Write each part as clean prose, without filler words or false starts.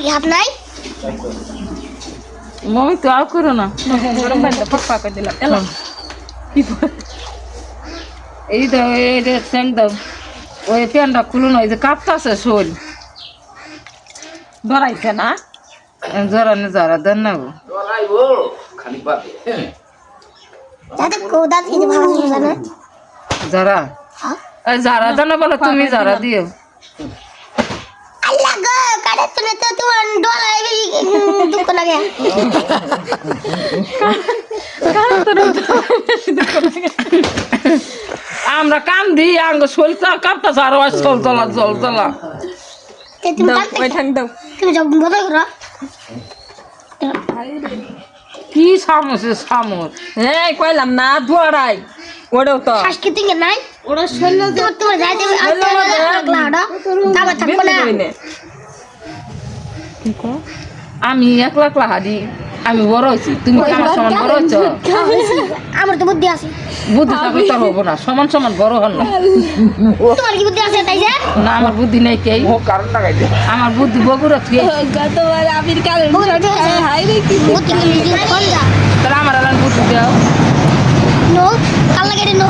কি হাত নাই মমি তো আর করো না গরম পানিতে ফাঁকা করে দিলাম এলাম এই দাও এই যে স্যাং দাও ওই প্যান্টটা খুলো না এই যে কাঁপতাছে শোল ধরাইছে না জরানে জরা দেন না গো দাদা কোদা দিতে ভালো জানে যারা এই যারা দেন বলো তুমি যারা দিও আল্লাহ গো কাটে তুমি তো তোমার ডলা দুঃখ লাগে আমরা কাম দিই আঙ্গ শোলটা কাঁপতাছে আর ওই জল তোলা জল তোলা তুমি যাও বন্ধ করো কি সামসে সামস হ্যাঁ কইলাম না দুয়ারাই ওড়েও তো সাংস্কৃতিক নাই ওরা শৈল তোমার যাইতে লাগলাড়া তাবা থাকো না আমি একলা একলা হাদি আমি বড় হয়েছি তুমি কি আমার সমান বড় হচ্ছ আমার তো বুদ্ধি আছে বুদ্ধি থাকলে তো হবো না সমান সমান বড় হল না তোমার কি বুদ্ধি আছে তাই যে না আমার বুদ্ধি নেই কে আমার বুদ্ধি বগুড়া থেকে গতবার আবির কাল হাই রে কি বুদ্ধি কোন যা তাহলে আমার এলান বুদ্ধি দাও নো কালা গাড়ি নো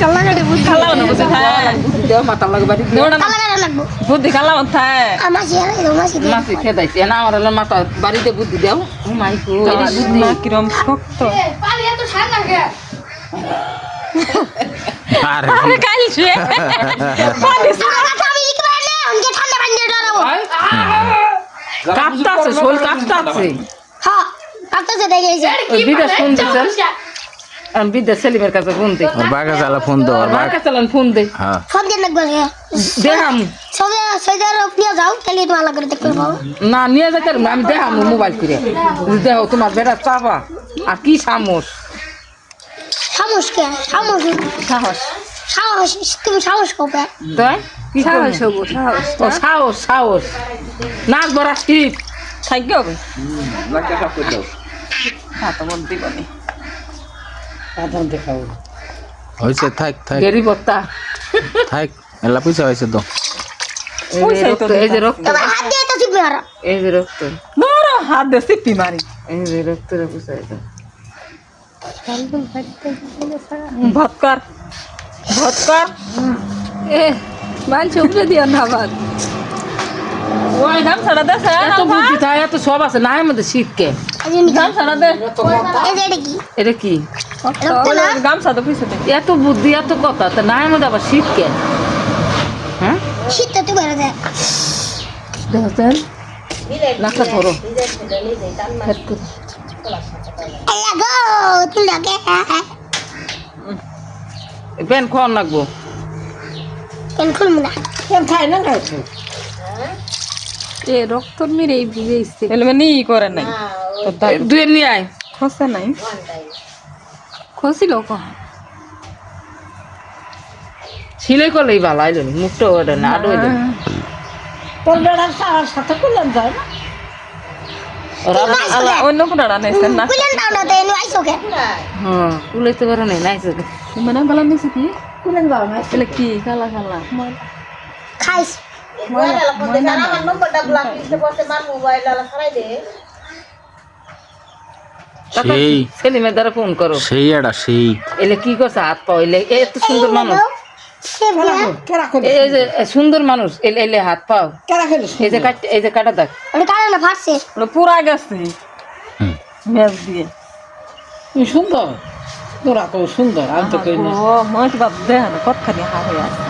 কালা গাড়ি বুদ্ধি খালা না বুঝে হ্যাঁ বুদ্ধি দাও মাথা লাগে বাড়ি নোড়া কালা গাড়ি লাগবো বুদ্ধি খালা মাথা আমার সিয়ারা মাসি মাসি খেদাইছে না আমার এলান মাথা বাড়িতে বুদ্ধি দাও ও মাই গো বুদ্ধি না কিরম শক্ত পানি এত ঠান্ডা কে আরে কাইছে পানি সারা আমি ইকবার নে অনকে ঠান্ডা পানি ডরাবো কাঁপতাছে শোল কাঁপতাছে হ্যাঁ কাটতে দেখে এসে ওই বিদেশ ফোন দিচ্ছে আমি বিদেশ সেলিমের কাছে ফোন দিই ওর বাঘা চালা ফোন দাও ওর আমার বাঘ কাছে ফোন দেই হ্যাঁ সব দিন লাগবে দেখাম সবে সজার নিয়ে যাও তাহলে তো ভালো করে দেখতে পাবো না নিয়ে যেতে পারবো না, আমি দেখাম মোবাইল করে দেখো তোমার বেটা চাপা আর কি সামস সাহস কে সাহস সাহস সাহস তুমি সাহস কবে তাই কি সাহস সাহস হবো সাহস ও সাহস সাহস নাচ বড়া ঠিক থাকবে হবে হ্যাঁ তো বলতে পারি হয়েছে থাক থাক গেরি বত্তা থাক এলা পয়সা হয়েছে তো এই যে রক্ত তোমার হাত দিয়ে তো চুপবে আর এই যে রক্ত নোড়া হাত দিয়ে সিপি মারি এই যে রক্ত রে বুঝাই দাও ভৎকর ভৎকর এ মাল চুপলে দিও না বাদ ওই গাম ছাড়া দে এত বুদ্ধি থাকে এত সব আছে না এর মধ্যে শিখকে গাম ছাড়া দে এই যে এটা কি এটা কি গাম ছাড়া পিছে দে এত বুদ্ধি এত কথা তা না এর মধ্যে আবার শিখকে হ্যাঁ শীতটা তো বেড়ে যায় দেখেন নাকটা ধরো আল্লাহ গো তুমি লাগে প্যান খাওয়ান লাগবো কেন খুলবো না এ রক্ত মেরে এই ভিজেইছে এলমে নি করে নাই দুয়ে নিয়ে আয় খসে নাই খসিল কহ সিলাই করলেই ভালো আইলো মুখটা ওটা না আরো অন্য কোনো রান্নাইছেন না কুলেন দাও না তেন আইছো কে হ্যাঁ কুলাইতে পারো নাই নাইছে মানে গলা নিছে কি কুলেন দাও না এলে কি খালা খালা খাইস সেই সেলিমের দ্বারা ফোন করো সেই এটা সেই এলে কি করছে হাত পা এলে এত সুন্দর মানুষ সে এই যে সুন্দর মানুষ এলে এলে হাত পাও এই যে কাটা দেখ ওটা কারণ না ফাটছে ওটা পুরা গেছে মেজ দিয়ে সুন্দর তোরা তো সুন্দর আমি তো কই না ও মত বাপ দেহ না কতখানি হারে আছে